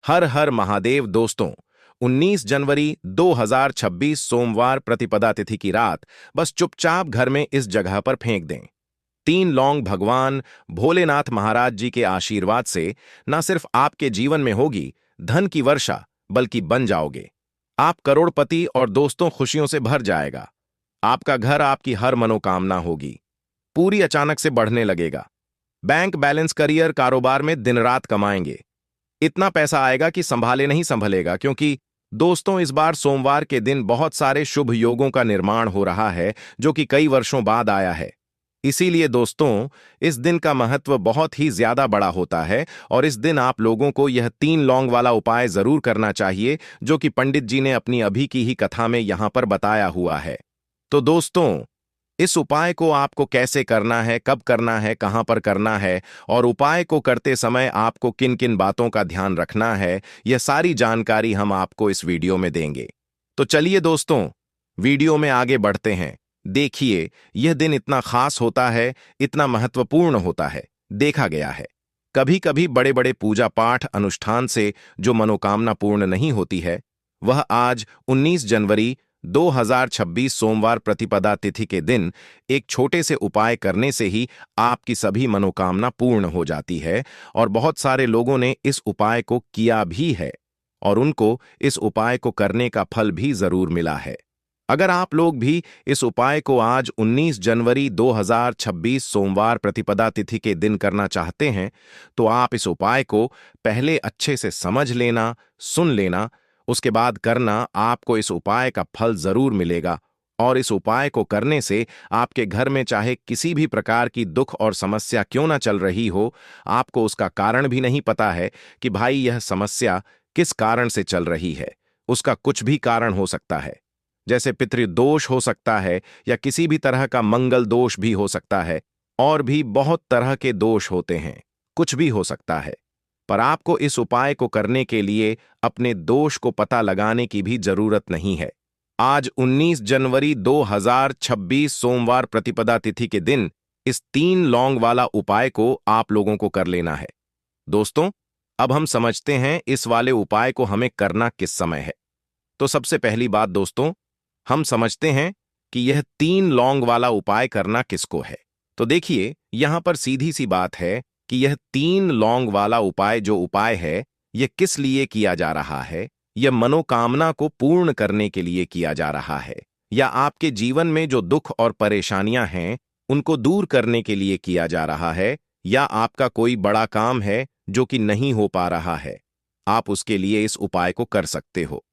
हर हर महादेव दोस्तों। 19 जनवरी 2026 सोमवार प्रतिपदा तिथि की रात बस चुपचाप घर में इस जगह पर फेंक दें। 3 लौंग भगवान भोलेनाथ महाराज जी के आशीर्वाद से न सिर्फ आपके जीवन में होगी धन की वर्षा, बल्कि बन जाओगे आप करोड़पति और दोस्तों खुशियों से भर जाएगा। आपका घर आपकी हर मनोकामना होगी पूरी अचानक से बढ़ने लगेगा। बैंक बैलेंस, करियर, कारोबार में दिन रात कमाएंगे। इतना पैसा आएगा कि संभाले नहीं संभलेगा, क्योंकि दोस्तों इस बार सोमवार के दिन बहुत सारे शुभ योगों का निर्माण हो रहा है जो कि कई वर्षों बाद आया है। इसीलिए दोस्तों इस दिन का महत्व बहुत ही ज्यादा बड़ा होता है और इस दिन आप लोगों को यह 3 लौंग वाला उपाय जरूर करना चाहिए जो कि पंडित जी ने अपनी अभी की ही कथा में यहां पर बताया हुआ है। तो दोस्तों इस उपाय को आपको कैसे करना है, कब करना है, कहां पर करना है और उपाय को करते समय आपको किन किन बातों का ध्यान रखना है, यह सारी जानकारी हम आपको इस वीडियो में देंगे। तो चलिए दोस्तों वीडियो में आगे बढ़ते हैं। देखिए यह दिन इतना खास होता है, इतना महत्वपूर्ण होता है। देखा गया है कभी कभी बड़े बड़े पूजा पाठ अनुष्ठान से जो मनोकामना पूर्ण नहीं होती है, वह आज 19 जनवरी 2026 सोमवार प्रतिपदा तिथि के दिन एक छोटे से उपाय करने से ही आपकी सभी मनोकामना पूर्ण हो जाती है। और बहुत सारे लोगों ने इस उपाय को किया भी है और उनको इस उपाय को करने का फल भी जरूर मिला है। अगर आप लोग भी इस उपाय को आज 19 जनवरी 2026 सोमवार प्रतिपदा तिथि के दिन करना चाहते हैं, तो आप इस उपाय को पहले अच्छे से समझ लेना, सुन लेना, उसके बाद करना। आपको इस उपाय का फल जरूर मिलेगा और इस उपाय को करने से आपके घर में चाहे किसी भी प्रकार की दुख और समस्या क्यों ना चल रही हो, आपको उसका कारण भी नहीं पता है कि भाई यह समस्या किस कारण से चल रही है। उसका कुछ भी कारण हो सकता है, जैसे पितृदोष हो सकता है या किसी भी तरह का मंगल दोष भी हो सकता है, और भी बहुत तरह के दोष होते हैं, कुछ भी हो सकता है। पर आपको इस उपाय को करने के लिए अपने दोष को पता लगाने की भी जरूरत नहीं है। आज 19 जनवरी 2026 सोमवार प्रतिपदा तिथि के दिन इस 3 लौंग वाला उपाय को आप लोगों को कर लेना है। दोस्तों अब हम समझते हैं इस वाले उपाय को हमें करना किस समय है। तो सबसे पहली बात दोस्तों, हम समझते हैं कि यह 3 लौंग वाला उपाय करना किसको है। तो देखिए यहां पर सीधी सी बात है कि यह 3 लौंग वाला उपाय जो उपाय है, यह किस लिए किया जा रहा है। यह मनोकामना को पूर्ण करने के लिए किया जा रहा है, या आपके जीवन में जो दुख और परेशानियां हैं उनको दूर करने के लिए किया जा रहा है, या आपका कोई बड़ा काम है जो कि नहीं हो पा रहा है, आप उसके लिए इस उपाय को कर सकते हो।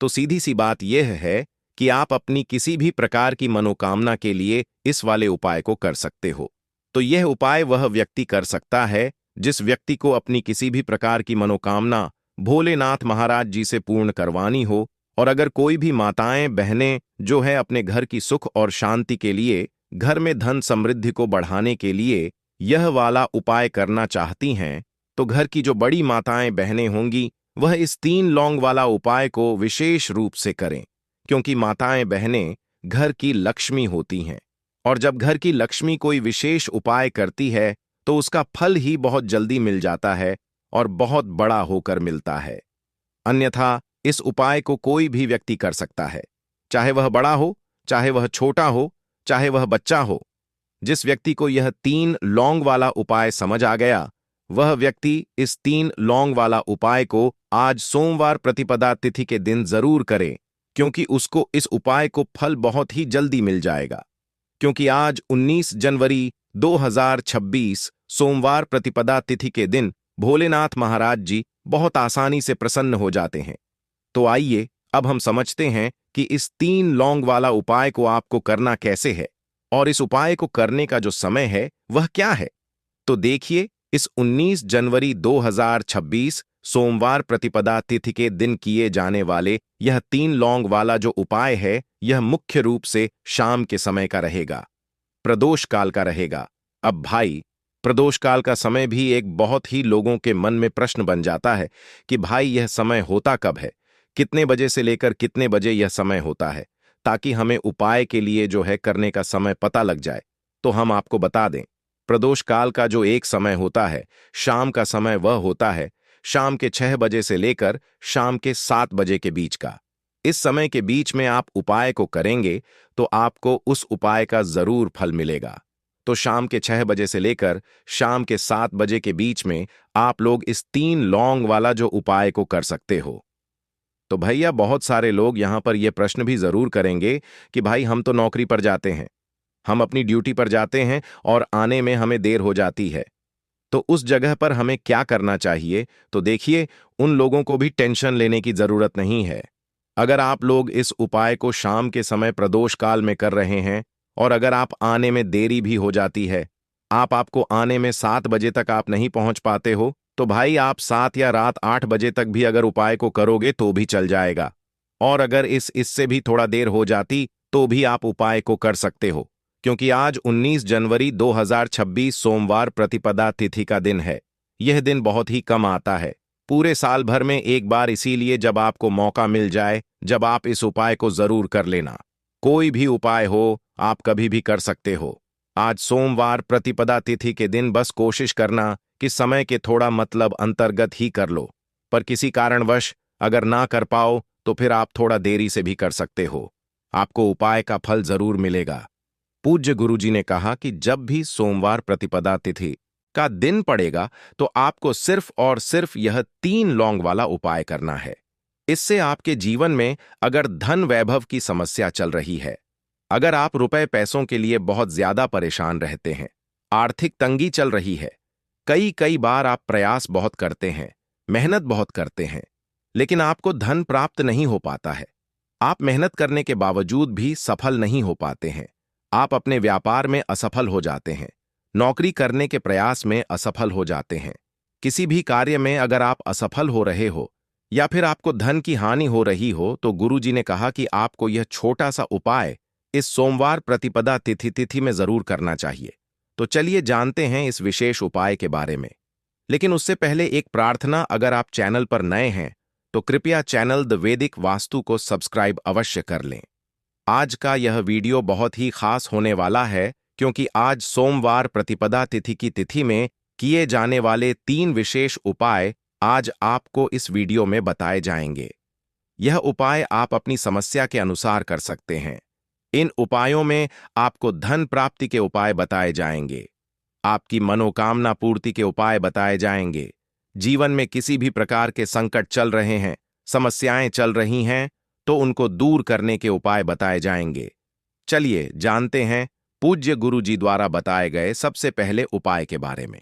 तो सीधी सी बात यह है कि आप अपनी किसी भी प्रकार की मनोकामना के लिए इस वाले उपाय को कर सकते हो। तो यह उपाय वह व्यक्ति कर सकता है जिस व्यक्ति को अपनी किसी भी प्रकार की मनोकामना भोलेनाथ महाराज जी से पूर्ण करवानी हो। और अगर कोई भी माताएं बहनें जो है अपने घर की सुख और शांति के लिए, घर में धन समृद्धि को बढ़ाने के लिए यह वाला उपाय करना चाहती हैं, तो घर की जो बड़ी माताएं बहनें होंगी वह इस 3 लौंग वाला उपाय को विशेष रूप से करें, क्योंकि माताएं बहनें घर की लक्ष्मी होती हैं और जब घर की लक्ष्मी कोई विशेष उपाय करती है तो उसका फल ही बहुत जल्दी मिल जाता है और बहुत बड़ा होकर मिलता है। अन्यथा इस उपाय को कोई भी व्यक्ति कर सकता है, चाहे वह बड़ा हो, चाहे वह छोटा हो, चाहे वह बच्चा हो। जिस व्यक्ति को यह 3 लौंग वाला उपाय समझ आ गया, वह व्यक्ति इस 3 लौंग वाला उपाय को आज सोमवार प्रतिपदा तिथि के दिन जरूर करे, क्योंकि उसको इस उपाय को फल बहुत ही जल्दी मिल जाएगा। क्योंकि आज 19 जनवरी 2026 सोमवार प्रतिपदा तिथि के दिन भोलेनाथ महाराज जी बहुत आसानी से प्रसन्न हो जाते हैं। तो आइए अब हम समझते हैं कि इस 3 लौंग वाला उपाय को आपको करना कैसे है और इस उपाय को करने का जो समय है वह क्या है। तो देखिए इस 19 जनवरी 2026 सोमवार प्रतिपदा तिथि के दिन किए जाने वाले यह 3 लौंग वाला जो उपाय है, यह मुख्य रूप से शाम के समय का रहेगा, प्रदोष काल का रहेगा। अब भाई प्रदोष काल का समय भी एक बहुत ही लोगों के मन में प्रश्न बन जाता है कि भाई यह समय होता कब है, कितने बजे से लेकर कितने बजे यह समय होता है, ताकि हमें उपाय के लिए जो है करने का समय पता लग जाए। तो हम आपको बता दें, प्रदोष काल का जो एक समय होता है, शाम का समय, वह होता है शाम के 6 बजे से लेकर शाम के 7 बजे के बीच का। इस समय के बीच में आप उपाय को करेंगे तो आपको उस उपाय का जरूर फल मिलेगा। तो शाम के 6 बजे से लेकर शाम के 7 बजे के बीच में आप लोग इस 3 लौंग वाला जो उपाय को कर सकते हो। तो भैया बहुत सारे लोग यहां पर यह प्रश्न भी जरूर करेंगे कि भाई हम तो नौकरी पर जाते हैं, हम अपनी ड्यूटी पर जाते हैं और आने में हमें देर हो जाती है, तो उस जगह पर हमें क्या करना चाहिए? तो देखिए, उन लोगों को भी टेंशन लेने की जरूरत नहीं है। अगर आप लोग इस उपाय को शाम के समय प्रदोष काल में कर रहे हैं और अगर आप आने में देरी भी हो जाती है, आपको आने में 7 बजे तक आप नहीं पहुंच पाते हो, तो भाई आप 7 या रात 8 बजे तक भी अगर उपाय को करोगे तो भी चल जाएगा। और अगर इससे भी थोड़ा देर हो जाती तो भी आप उपाय को कर सकते हो, क्योंकि आज 19 जनवरी 2026 सोमवार प्रतिपदा तिथि का दिन है। यह दिन बहुत ही कम आता है, पूरे साल भर में एक बार, इसीलिए जब आपको मौका मिल जाए जब आप इस उपाय को जरूर कर लेना। कोई भी उपाय हो, आप कभी भी कर सकते हो। आज सोमवार प्रतिपदा तिथि के दिन बस कोशिश करना कि समय के थोड़ा मतलब अंतर्गत ही कर लो, पर किसी कारणवश अगर ना कर पाओ तो फिर आप थोड़ा देरी से भी कर सकते हो, आपको उपाय का फल जरूर मिलेगा। पूज्य गुरुजी ने कहा कि जब भी सोमवार प्रतिपदा तिथि का दिन पड़ेगा तो आपको सिर्फ और सिर्फ यह 3 लौंग वाला उपाय करना है। इससे आपके जीवन में अगर धन वैभव की समस्या चल रही है, अगर आप रुपए पैसों के लिए बहुत ज्यादा परेशान रहते हैं, आर्थिक तंगी चल रही है, कई बार आप प्रयास बहुत करते हैं, मेहनत बहुत करते हैं, लेकिन आपको धन प्राप्त नहीं हो पाता है, आप मेहनत करने के बावजूद भी सफल नहीं हो पाते हैं, आप अपने व्यापार में असफल हो जाते हैं, नौकरी करने के प्रयास में असफल हो जाते हैं, किसी भी कार्य में अगर आप असफल हो रहे हो या फिर आपको धन की हानि हो रही हो, तो गुरुजी ने कहा कि आपको यह छोटा सा उपाय इस सोमवार प्रतिपदा तिथि में जरूर करना चाहिए। तो चलिए जानते हैं इस विशेष उपाय के बारे में। लेकिन उससे पहले एक प्रार्थना, अगर आप चैनल पर नए हैं तो कृपया चैनल द वैदिक वास्तु को सब्सक्राइब अवश्य कर लें। आज का यह वीडियो बहुत ही खास होने वाला है, क्योंकि आज सोमवार प्रतिपदा तिथि की तिथि में किए जाने वाले 3 विशेष उपाय आज आपको इस वीडियो में बताए जाएंगे। यह उपाय आप अपनी समस्या के अनुसार कर सकते हैं। इन उपायों में आपको धन प्राप्ति के उपाय बताए जाएंगे, आपकी मनोकामना पूर्ति के उपाय बताए जाएंगे, जीवन में किसी भी प्रकार के संकट चल रहे हैं, समस्याएं चल रही हैं, तो उनको दूर करने के उपाय बताए जाएंगे। चलिए जानते हैं पूज्य गुरु जी द्वारा बताए गए सबसे पहले उपाय के बारे में।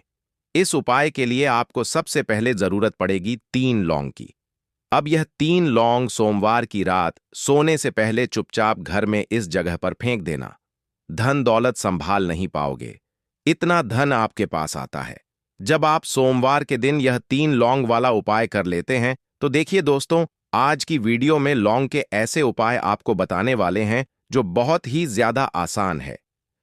इस उपाय के लिए आपको सबसे पहले जरूरत पड़ेगी 3 लौंग की। अब यह 3 लौंग सोमवार की रात सोने से पहले चुपचाप घर में इस जगह पर फेंक देना। धन दौलत संभाल नहीं पाओगे, इतना धन आपके पास आता है जब आप सोमवार के दिन यह 3 लौंग वाला उपाय कर लेते हैं। तो देखिए दोस्तों, आज की वीडियो में लौंग के ऐसे उपाय आपको बताने वाले हैं जो बहुत ही ज्यादा आसान है,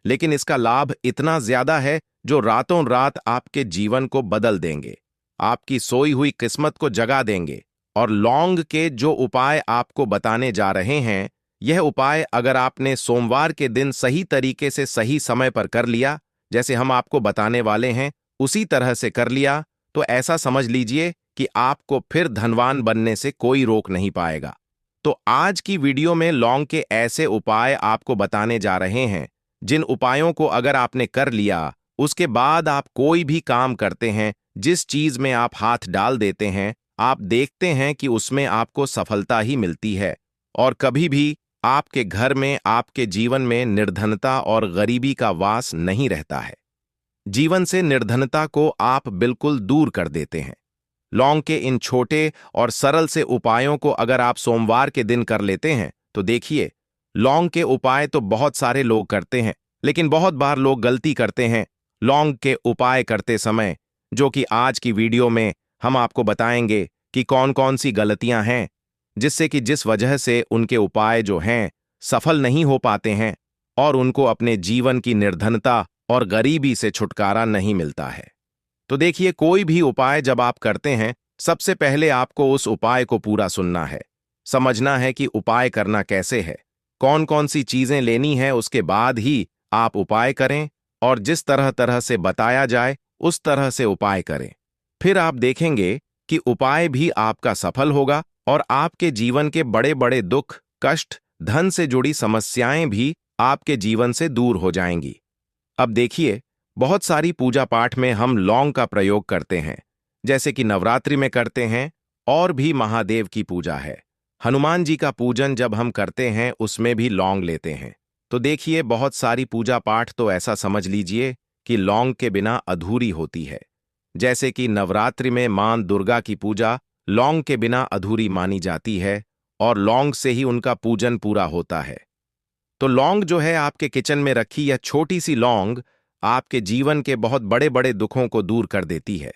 लेकिन इसका लाभ इतना ज्यादा है जो रातों रात आपके जीवन को बदल देंगे, आपकी सोई हुई किस्मत को जगा देंगे। और लौंग के जो उपाय आपको बताने जा रहे हैं, यह उपाय अगर आपने सोमवार के दिन सही तरीके से सही समय पर कर लिया, जैसे हम आपको बताने वाले हैं उसी तरह से कर लिया, तो ऐसा समझ लीजिए कि आपको फिर धनवान बनने से कोई रोक नहीं पाएगा। तो आज की वीडियो में लौंग के ऐसे उपाय आपको बताने जा रहे हैं जिन उपायों को अगर आपने कर लिया, उसके बाद आप कोई भी काम करते हैं, जिस चीज में आप हाथ डाल देते हैं, आप देखते हैं कि उसमें आपको सफलता ही मिलती है और कभी भी आपके घर में, आपके जीवन में निर्धनता और गरीबी का वास नहीं रहता है। जीवन से निर्धनता को आप बिल्कुल दूर कर देते हैं। लौंग के इन छोटे और सरल से उपायों को अगर आप सोमवार के दिन कर लेते हैं, तो देखिए, लौंग के उपाय तो बहुत सारे लोग करते हैं, लेकिन बहुत बार लोग गलती करते हैं लौंग के उपाय करते समय, जो कि आज की वीडियो में हम आपको बताएंगे कि कौन कौन सी गलतियां हैं जिससे कि जिस वजह से उनके उपाय जो हैं सफल नहीं हो पाते हैं और उनको अपने जीवन की निर्धनता और गरीबी से छुटकारा नहीं मिलता है। तो देखिए, कोई भी उपाय जब आप करते हैं, सबसे पहले आपको उस उपाय को पूरा सुनना है, समझना है कि उपाय करना कैसे है, कौन कौन सी चीजें लेनी है, उसके बाद ही आप उपाय करें और जिस तरह तरह से बताया जाए उस तरह से उपाय करें। फिर आप देखेंगे कि उपाय भी आपका सफल होगा और आपके जीवन के बड़े बड़े दुख, कष्ट, धन से जुड़ी समस्याएं भी आपके जीवन से दूर हो जाएंगी। अब देखिए, बहुत सारी पूजा पाठ में हम लौंग का प्रयोग करते हैं, जैसे कि नवरात्रि में करते हैं, और भी महादेव की पूजा है। हनुमान जी का पूजन जब हम करते हैं उसमें भी लौंग लेते हैं। तो देखिए, बहुत सारी पूजा पाठ तो ऐसा समझ लीजिए कि लौंग के बिना अधूरी होती है। जैसे कि नवरात्रि में मां दुर्गा की पूजा लौंग के बिना अधूरी मानी जाती है और लौंग से ही उनका पूजन पूरा होता है। तो लौंग जो है, आपके किचन में रखी यह छोटी सी लौंग आपके जीवन के बहुत बड़े बड़े दुखों को दूर कर देती है।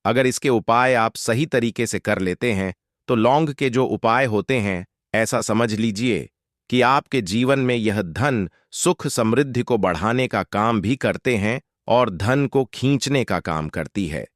अगर इसके उपाय आप सही तरीके से कर लेते हैं तो लौंग के जो उपाय होते हैं, ऐसा समझ लीजिए कि आपके जीवन में यह धन, सुख, समृद्धि को बढ़ाने का काम भी करते हैं और धन को खींचने का काम करती है।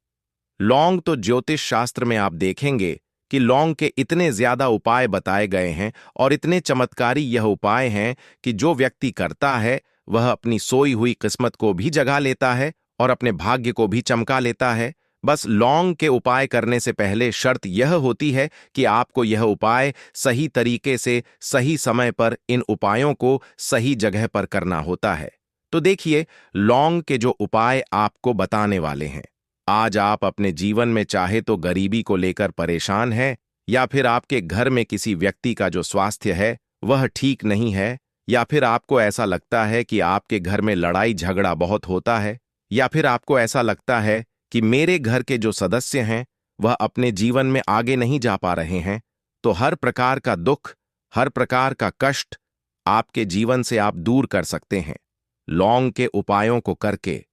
लौंग तो ज्योतिष शास्त्र में आप देखेंगे कि लौंग के इतने ज्यादा उपाय बताए गए हैं और इतने चमत्कारी यह उपाय हैं कि जो व्यक्ति करता है वह अपनी सोई हुई किस्मत को भी जगा लेता है और अपने भाग्य को भी चमका लेता है। बस लौंग के उपाय करने से पहले शर्त यह होती है कि आपको यह उपाय सही तरीके से, सही समय पर इन उपायों को सही जगह पर करना होता है। तो देखिए, लौंग के जो उपाय आपको बताने वाले हैं। आज आप अपने जीवन में चाहे तो गरीबी को लेकर परेशान हैं, या फिर आपके घर में किसी व्यक्ति का जो स्वास्थ्य है वह ठीक नहीं है, या फिर आपको ऐसा लगता है कि आपके घर में लड़ाई झगड़ा बहुत होता है, या फिर आपको ऐसा लगता है कि मेरे घर के जो सदस्य हैं वह अपने जीवन में आगे नहीं जा पा रहे हैं। तो हर प्रकार का दुख, हर प्रकार का कष्ट आपके जीवन से आप दूर कर सकते हैं लौंग के उपायों को करके।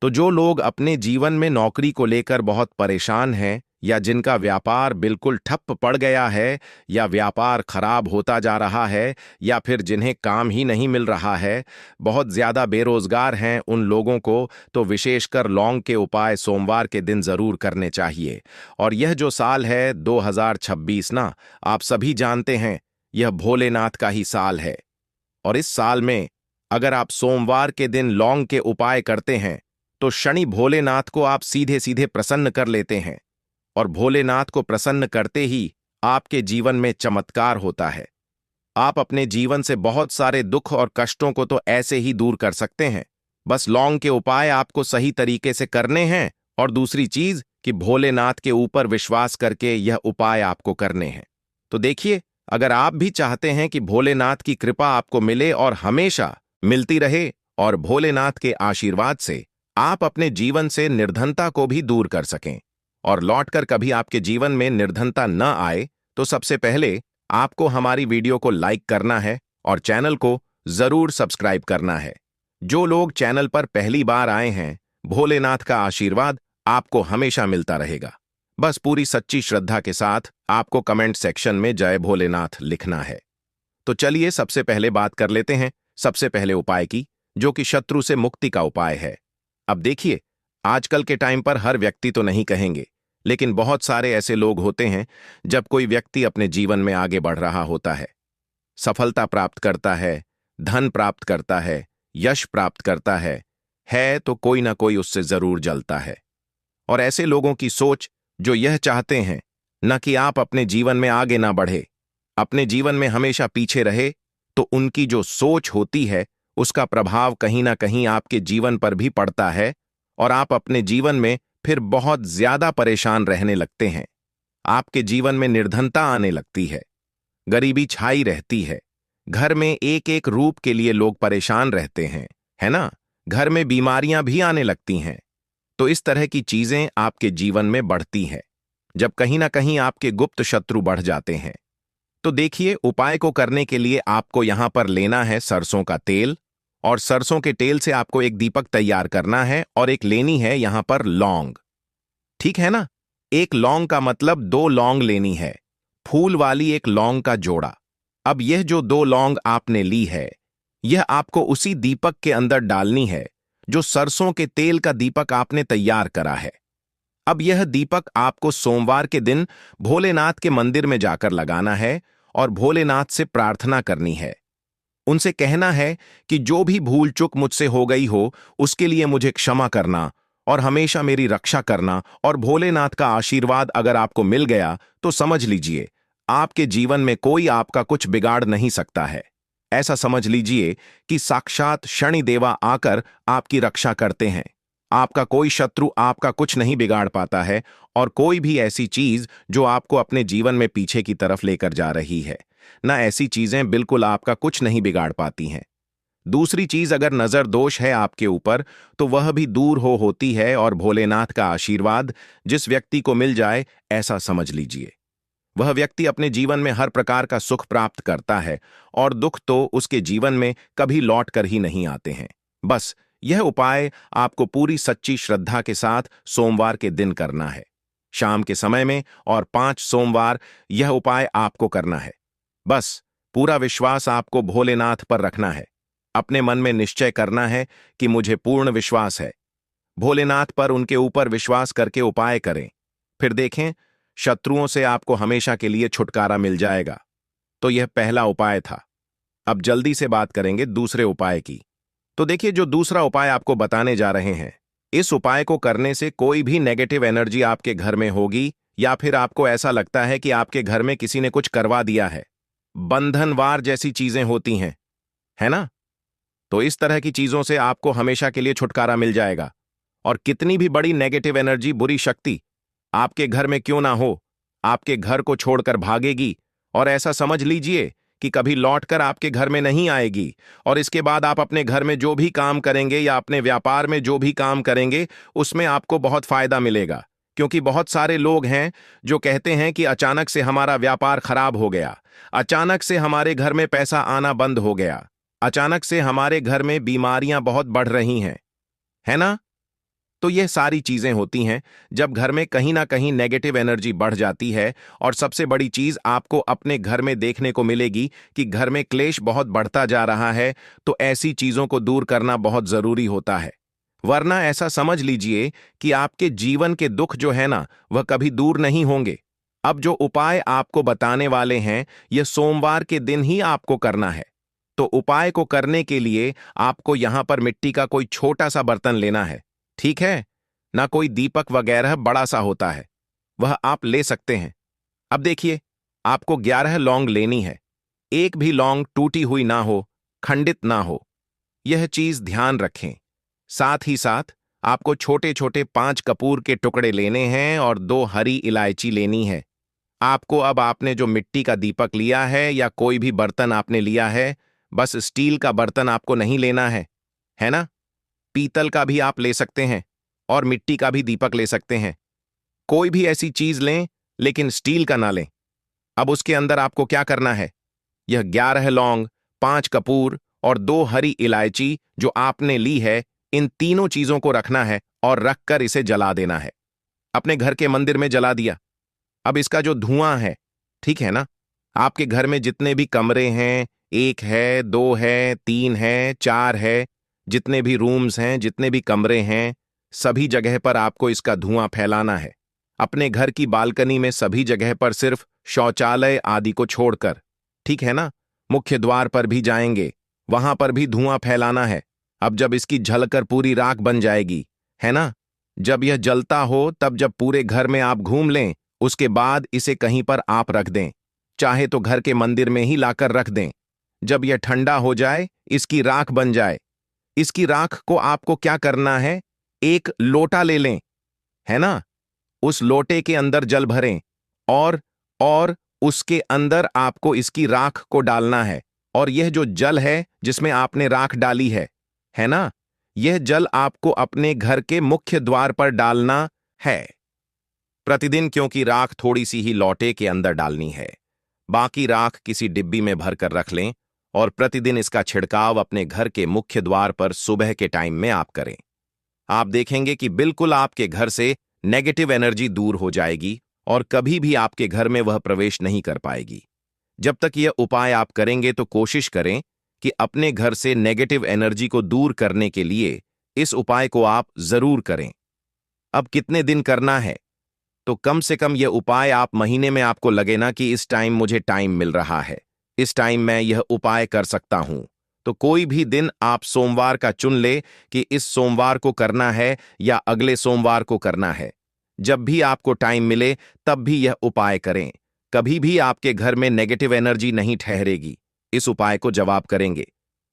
तो जो लोग अपने जीवन में नौकरी को लेकर बहुत परेशान हैं, या जिनका व्यापार बिल्कुल ठप पड़ गया है, या व्यापार खराब होता जा रहा है, या फिर जिन्हें काम ही नहीं मिल रहा है, बहुत ज्यादा बेरोजगार हैं, उन लोगों को तो विशेषकर लौंग के उपाय सोमवार के दिन जरूर करने चाहिए। और यह जो साल है 2026 ना, आप सभी जानते हैं यह भोलेनाथ का ही साल है। और इस साल में अगर आप सोमवार के दिन लौंग के उपाय करते हैं तो शनि भोलेनाथ को आप सीधे सीधे प्रसन्न कर लेते हैं, और भोलेनाथ को प्रसन्न करते ही आपके जीवन में चमत्कार होता है। आप अपने जीवन से बहुत सारे दुख और कष्टों को तो ऐसे ही दूर कर सकते हैं। बस लौंग के उपाय आपको सही तरीके से करने हैं, और दूसरी चीज कि भोलेनाथ के ऊपर विश्वास करके यह उपाय आपको करने हैं। तो देखिए, अगर आप भी चाहते हैं कि भोलेनाथ की कृपा आपको मिले और हमेशा मिलती रहे, और भोलेनाथ के आशीर्वाद से आप अपने जीवन से निर्धनता को भी दूर कर सकें और लौटकर कभी आपके जीवन में निर्धनता न आए, तो सबसे पहले आपको हमारी वीडियो को लाइक करना है और चैनल को जरूर सब्सक्राइब करना है। जो लोग चैनल पर पहली बार आए हैं, भोलेनाथ का आशीर्वाद आपको हमेशा मिलता रहेगा। बस पूरी सच्ची श्रद्धा के साथ आपको कमेंट सेक्शन में जय भोलेनाथ लिखना है। तो चलिए सबसे पहले बात कर लेते हैं सबसे पहले उपाय की, जो कि शत्रु से मुक्ति का उपाय है। अब देखिए, आजकल के टाइम पर हर व्यक्ति तो नहीं कहेंगे, लेकिन बहुत सारे ऐसे लोग होते हैं जब कोई व्यक्ति अपने जीवन में आगे बढ़ रहा होता है, सफलता प्राप्त करता है, धन प्राप्त करता है, यश प्राप्त करता है तो कोई ना कोई उससे जरूर जलता है। और ऐसे लोगों की सोच जो यह चाहते हैं न कि आप अपने जीवन में आगे ना बढ़े, अपने जीवन में हमेशा पीछे रहे, तो उनकी जो सोच होती है उसका प्रभाव कहीं ना कहीं आपके जीवन पर भी पड़ता है, और आप अपने जीवन में फिर बहुत ज्यादा परेशान रहने लगते हैं। आपके जीवन में निर्धनता आने लगती है, गरीबी छाई रहती है, घर में एक एक रूप के लिए लोग परेशान रहते हैं, है ना? घर में बीमारियां भी आने लगती हैं। तो इस तरह की चीजें आपके जीवन में बढ़ती हैं जब कहीं ना कहीं आपके गुप्त शत्रु बढ़ जाते हैं। तो देखिए, उपाय को करने के लिए आपको यहां पर लेना है सरसों का तेल, और सरसों के तेल से आपको एक दीपक तैयार करना है, और एक लेनी है यहां पर लौंग। ठीक है ना? एक लौंग का मतलब 2 लौंग लेनी है, फूल वाली एक लौंग का जोड़ा। अब यह जो 2 लौंग आपने ली है, यह आपको उसी दीपक के अंदर डालनी है जो सरसों के तेल का दीपक आपने तैयार करा है। अब यह दीपक आपको सोमवार के दिन भोलेनाथ के मंदिर में जाकर लगाना है और भोलेनाथ से प्रार्थना करनी है। उनसे कहना है कि जो भी भूल चूक मुझसे हो गई हो उसके लिए मुझे क्षमा करना, और हमेशा मेरी रक्षा करना और भोलेनाथ का आशीर्वाद अगर आपको मिल गया तो समझ लीजिए आपके जीवन में कोई आपका कुछ बिगाड़ नहीं सकता है। ऐसा समझ लीजिए कि साक्षात शनिदेवा आकर आपकी रक्षा करते हैं। आपका कोई शत्रु आपका कुछ नहीं बिगाड़ पाता है और कोई भी ऐसी चीज जो आपको अपने जीवन में पीछे की तरफ लेकर जा रही है, ना ऐसी चीजें बिल्कुल आपका कुछ नहीं बिगाड़ पाती हैं। दूसरी चीज, अगर नजर दोष है आपके ऊपर तो वह भी दूर होती है और भोलेनाथ का आशीर्वाद जिस व्यक्ति को मिल जाए ऐसा समझ लीजिए वह व्यक्ति अपने जीवन में हर प्रकार का सुख प्राप्त करता है और दुख तो उसके जीवन में कभी लौट कर ही नहीं आते हैं। बस यह उपाय आपको पूरी सच्ची श्रद्धा के साथ सोमवार के दिन करना है, शाम के समय में, और 5 सोमवार यह उपाय आपको करना है। बस पूरा विश्वास आपको भोलेनाथ पर रखना है। अपने मन में निश्चय करना है कि मुझे पूर्ण विश्वास है। भोलेनाथ पर उनके ऊपर विश्वास करके उपाय करें, फिर देखें शत्रुओं से आपको हमेशा के लिए छुटकारा मिल जाएगा। तो यह पहला उपाय था। अब जल्दी से बात करेंगे दूसरे उपाय की। तो देखिए, जो दूसरा उपाय आपको बताने जा रहे हैं, इस उपाय को करने से कोई भी नेगेटिव एनर्जी आपके घर में होगी या फिर आपको ऐसा लगता है कि आपके घर में किसी ने कुछ करवा दिया है, बंधनवार जैसी चीजें होती हैं, है ना? तो इस तरह की चीजों से आपको हमेशा के लिए छुटकारा मिल जाएगा। और कितनी भी बड़ी नेगेटिव एनर्जी, बुरी शक्ति आपके घर में क्यों ना हो, आपके घर को छोड़कर भागेगी और ऐसा समझ लीजिए कि कभी लौटकर आपके घर में नहीं आएगी। और इसके बाद आप अपने घर में जो भी काम करेंगे या अपने व्यापार में जो भी काम करेंगे उसमें आपको बहुत फायदा मिलेगा। क्योंकि बहुत सारे लोग हैं जो कहते हैं कि अचानक से हमारा व्यापार खराब हो गया, अचानक से हमारे घर में पैसा आना बंद हो गया, अचानक से हमारे घर में बीमारियां बहुत बढ़ रही हैं, है ना? तो यह सारी चीजें होती हैं जब घर में कहीं ना कहीं नेगेटिव एनर्जी बढ़ जाती है। और सबसे बड़ी चीज आपको अपने घर में देखने को मिलेगी कि घर में क्लेश बहुत बढ़ता जा रहा है। तो ऐसी चीजों को दूर करना बहुत जरूरी होता है, वरना ऐसा समझ लीजिए कि आपके जीवन के दुख जो है ना, वह कभी दूर नहीं होंगे। अब जो उपाय आपको बताने वाले हैं, यह सोमवार के दिन ही आपको करना है। तो उपाय को करने के लिए आपको यहां पर मिट्टी का कोई छोटा सा बर्तन लेना है, ठीक है ना? कोई दीपक वगैरह बड़ा सा होता है, वह आप ले सकते हैं। अब देखिए, आपको 11 लौंग लेनी है। एक भी लौंग टूटी हुई ना हो, खंडित ना हो, यह चीज ध्यान रखें। साथ ही साथ आपको छोटे छोटे 5 कपूर के टुकड़े लेने हैं और 2 हरी इलायची लेनी है। आपको, अब आपने जो मिट्टी का दीपक लिया है या कोई भी बर्तन आपने लिया है, बस स्टील का बर्तन आपको नहीं लेना है ना? पीतल का भी आप ले सकते हैं और मिट्टी का भी दीपक ले सकते हैं। कोई भी ऐसी चीज लें, लेकिन स्टील का ना लें। अब उसके अंदर आपको क्या करना है, यह 11 लौंग, 5 कपूर और 2 हरी इलायची जो आपने ली है, इन तीनों चीजों को रखना है और रखकर इसे जला देना है। अपने घर के मंदिर में जला दिया। अब इसका जो धुआं है, ठीक है ना, आपके घर में जितने भी कमरे हैं, 1 है, 2 है, 3 है, 4 है, जितने भी रूम्स हैं, जितने भी कमरे हैं, सभी जगह पर आपको इसका धुआं फैलाना है। अपने घर की बालकनी में सभी जगह पर, सिर्फ शौचालय आदि को छोड़कर, ठीक है ना? मुख्य द्वार पर भी जाएंगे, वहां पर भी धुआं फैलाना है। अब जब इसकी झलकर पूरी राख बन जाएगी, है ना, जब यह जलता हो, तब जब पूरे घर में आप घूम लें, उसके बाद इसे कहीं पर आप रख दें, चाहे तो घर के मंदिर में ही लाकर रख दें। जब यह ठंडा हो जाए, इसकी राख बन जाए, इसकी राख को आपको क्या करना है, एक लोटा ले लें, है ना? उस लोटे के अंदर जल भरें और उसके अंदर आपको इसकी राख को डालना है। और यह जो जल है जिसमें आपने राख डाली है ना, यह जल आपको अपने घर के मुख्य द्वार पर डालना है प्रतिदिन, क्योंकि राख थोड़ी सी ही लोटे के अंदर डालनी है। बाकी राख किसी डिब्बी में भरकर रख लें और प्रतिदिन इसका छिड़काव अपने घर के मुख्य द्वार पर सुबह के टाइम में आप करें। आप देखेंगे कि बिल्कुल आपके घर से नेगेटिव एनर्जी दूर हो जाएगी और कभी भी आपके घर में वह प्रवेश नहीं कर पाएगी। जब तक यह उपाय आप करेंगे तो कोशिश करें कि अपने घर से नेगेटिव एनर्जी को दूर करने के लिए इस उपाय को आप जरूर करें। अब कितने दिन करना है, तो कम से कम यह उपाय आप महीने में, आपको लगे ना कि इस टाइम मुझे टाइम मिल रहा है, इस टाइम मैं यह उपाय कर सकता हूं, तो कोई भी दिन आप सोमवार का चुन ले कि इस सोमवार को करना है या अगले सोमवार को करना है। जब भी आपको टाइम मिले तब भी यह उपाय करें। कभी भी आपके घर में नेगेटिव एनर्जी नहीं ठहरेगी। इस उपाय को जवाब करेंगे।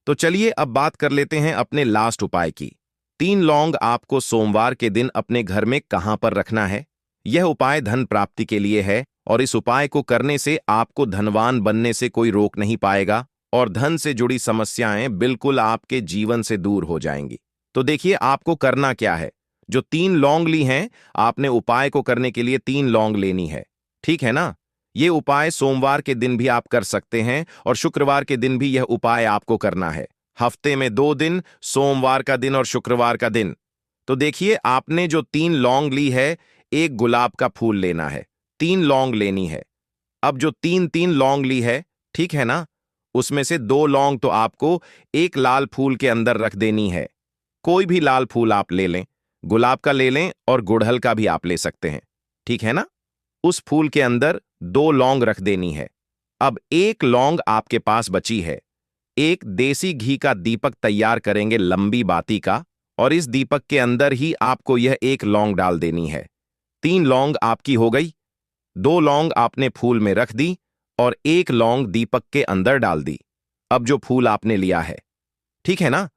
तो चलिए अब बात कर लेते हैं अपने लास्ट उपाय की। 3 लौंग आपको सोमवार के दिन अपने घर में कहां पर रखना है। यह उपाय धन प्राप्ति के लिए है और इस उपाय को करने से आपको धनवान बनने से कोई रोक नहीं पाएगा और धन से जुड़ी समस्याएं बिल्कुल आपके जीवन से दूर हो जाएंगी। तो देखिए आपको करना क्या है। जो 3 लौंग ली हैं, आपने उपाय को करने के लिए 3 लौंग लेनी है। ठीक है ना। ये उपाय सोमवार के दिन भी आप कर सकते हैं और शुक्रवार के दिन भी यह उपाय आपको करना है। हफ्ते में 2 दिन, सोमवार का दिन और शुक्रवार का दिन। तो देखिए आपने जो 3 लौंग ली है, एक गुलाब का फूल लेना है, 3 लौंग लेनी है। अब जो 3 लौंग ली है, ठीक है ना, उसमें से 2 लौंग तो आपको एक लाल फूल के अंदर रख देनी है। कोई भी लाल फूल आप ले लें, गुलाब का ले लें और गुड़हल का भी आप ले सकते हैं। ठीक है ना। उस फूल के अंदर 2 लौंग रख देनी है। अब 1 लौंग आपके पास बची है। एक देसी घी का दीपक तैयार करेंगे लंबी बाती का और इस दीपक के अंदर ही आपको यह 1 लौंग डाल देनी है। 3 लौंग आपकी हो गई। 2 लौंग आपने फूल में रख दी और 1 लौंग दीपक के अंदर डाल दी। अब जो फूल आपने लिया है, ठीक है ना,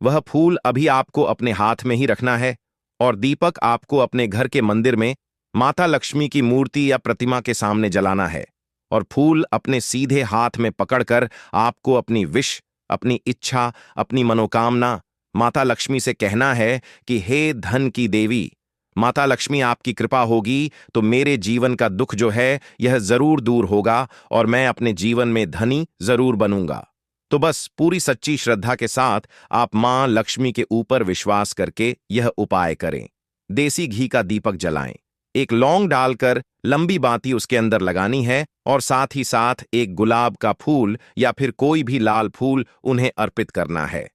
वह फूल अभी आपको अपने हाथ में ही रखना है और दीपक आपको अपने घर के मंदिर में माता लक्ष्मी की मूर्ति या प्रतिमा के सामने जलाना है और फूल अपने सीधे हाथ में पकड़कर आपको अपनी विश, अपनी इच्छा, अपनी मनोकामना माता लक्ष्मी से कहना है कि हे धन की देवी, माता लक्ष्मी आपकी कृपा होगी तो मेरे जीवन का दुख जो है यह जरूर दूर होगा और मैं अपने जीवन में धनी जरूर बनूंगा। तो बस पूरी सच्ची श्रद्धा के साथ आप मां लक्ष्मी के ऊपर विश्वास करके यह उपाय करें। देसी घी का दीपक जलाएं, 1 लौंग डालकर लंबी बाती उसके अंदर लगानी है और साथ ही साथ 1 गुलाब का फूल या फिर कोई भी लाल फूल उन्हें अर्पित करना है।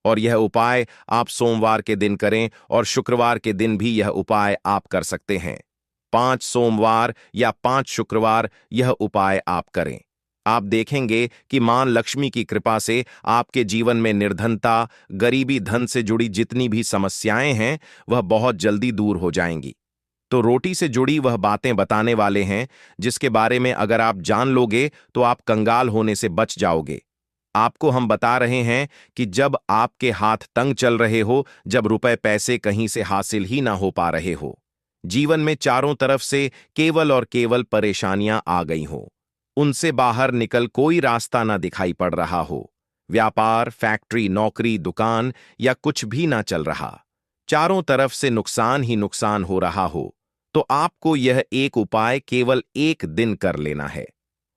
और यह उपाय आप सोमवार के दिन करें और शुक्रवार के दिन भी यह उपाय आप कर सकते हैं। 5 सोमवार या 5 शुक्रवार यह उपाय आप करें। आप देखेंगे कि मां लक्ष्मी की कृपा से आपके जीवन में निर्धनता, गरीबी, धन से जुड़ी जितनी भी समस्याएं हैं वह बहुत जल्दी दूर हो जाएंगी। तो रोटी से जुड़ी वह बातें बताने वाले हैं जिसके बारे में अगर आप जान लोगे तो आप कंगाल होने से बच जाओगे। आपको हम बता रहे हैं कि जब आपके हाथ तंग चल रहे हो, जब रुपए पैसे कहीं से हासिल ही ना हो पा रहे हो, जीवन में चारों तरफ से केवल और केवल परेशानियां आ गई हो, उनसे बाहर निकल कोई रास्ता ना दिखाई पड़ रहा हो, व्यापार, फैक्ट्री, नौकरी, दुकान या कुछ भी ना चल रहा, चारों तरफ से नुकसान ही नुकसान हो रहा हो, तो आपको यह एक उपाय केवल 1 दिन कर लेना है।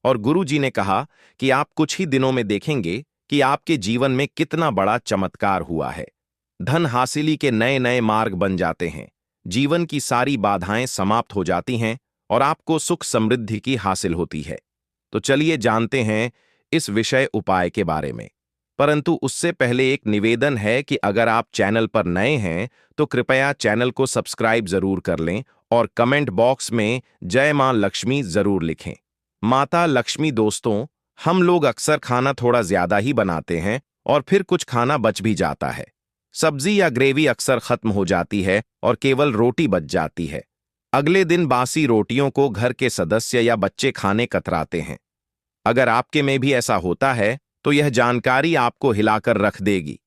और गुरु जी ने कहा कि आप कुछ ही दिनों में देखेंगे कि आपके जीवन में कितना बड़ा चमत्कार हुआ है। धन हासिली के नए नए मार्ग बन जाते हैं, जीवन की सारी बाधाएं समाप्त हो जाती हैं और आपको सुख समृद्धि की हासिल होती है। तो चलिए जानते हैं इस विषय उपाय के बारे में। परंतु उससे पहले एक निवेदन है कि अगर आप चैनल पर नए हैं तो कृपया चैनल को सब्सक्राइब जरूर कर लें और कमेंट बॉक्स में जय मां लक्ष्मी जरूर लिखें। माता लक्ष्मी दोस्तों, हम लोग अक्सर खाना थोड़ा ज्यादा ही बनाते हैं और फिर कुछ खाना बच भी जाता है। सब्जी या ग्रेवी अक्सर खत्म हो जाती है और केवल रोटी बच जाती है। अगले दिन बासी रोटियों को घर के सदस्य या बच्चे खाने कतराते हैं। अगर आपके में भी ऐसा होता है तो यह जानकारी आपको हिलाकर रख देगी।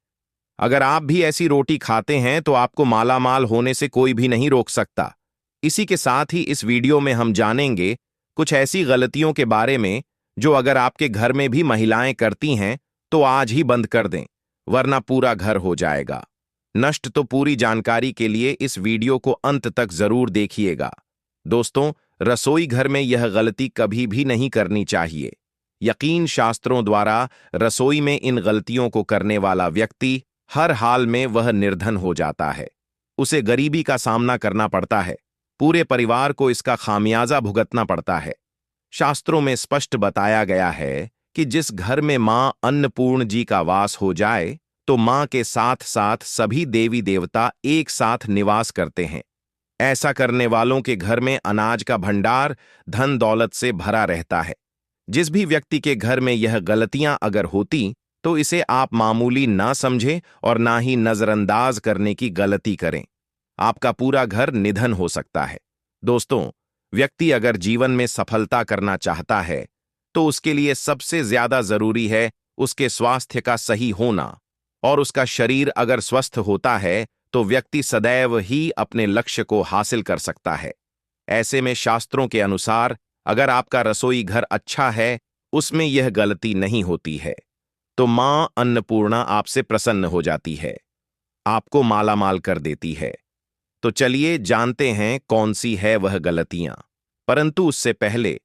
अगर आप भी ऐसी रोटी खाते हैं तो आपको मालामाल होने से कोई भी नहीं रोक सकता। इसी के साथ ही इस वीडियो में हम जानेंगे कुछ ऐसी गलतियों के बारे में जो अगर आपके घर में भी महिलाएं करती हैं तो आज ही बंद कर दें, वरना पूरा घर हो जाएगा नष्ट। तो पूरी जानकारी के लिए इस वीडियो को अंत तक जरूर देखिएगा। दोस्तों, रसोई घर में यह गलती कभी भी नहीं करनी चाहिए। यकीन शास्त्रों द्वारा रसोई में इन गलतियों को करने वाला व्यक्ति हर हाल में वह निर्धन हो जाता है, उसे गरीबी का सामना करना पड़ता है, पूरे परिवार को इसका खामियाजा भुगतना पड़ता है। शास्त्रों में स्पष्ट बताया गया है कि जिस घर में मां अन्नपूर्ण जी का वास हो जाए तो मां के साथ साथ सभी देवी देवता एक साथ निवास करते हैं। ऐसा करने वालों के घर में अनाज का भंडार धन दौलत से भरा रहता है। जिस भी व्यक्ति के घर में यह गलतियां अगर होती तो इसे आप मामूली ना समझें और ना ही नजरअंदाज करने की गलती करें। आपका पूरा घर निधन हो सकता है। दोस्तों, व्यक्ति अगर जीवन में सफलता करना चाहता है तो उसके लिए सबसे ज्यादा जरूरी है उसके स्वास्थ्य का सही होना। और उसका शरीर अगर स्वस्थ होता है तो व्यक्ति सदैव ही अपने लक्ष्य को हासिल कर सकता है। ऐसे में शास्त्रों के अनुसार अगर आपका रसोई घर अच्छा है, उसमें यह गलती नहीं होती है, तो मां अन्नपूर्णा आपसे प्रसन्न हो जाती है, आपको मालामाल कर देती है। तो चलिए जानते हैं कौन सी है वह गलतियां। परंतु उससे पहले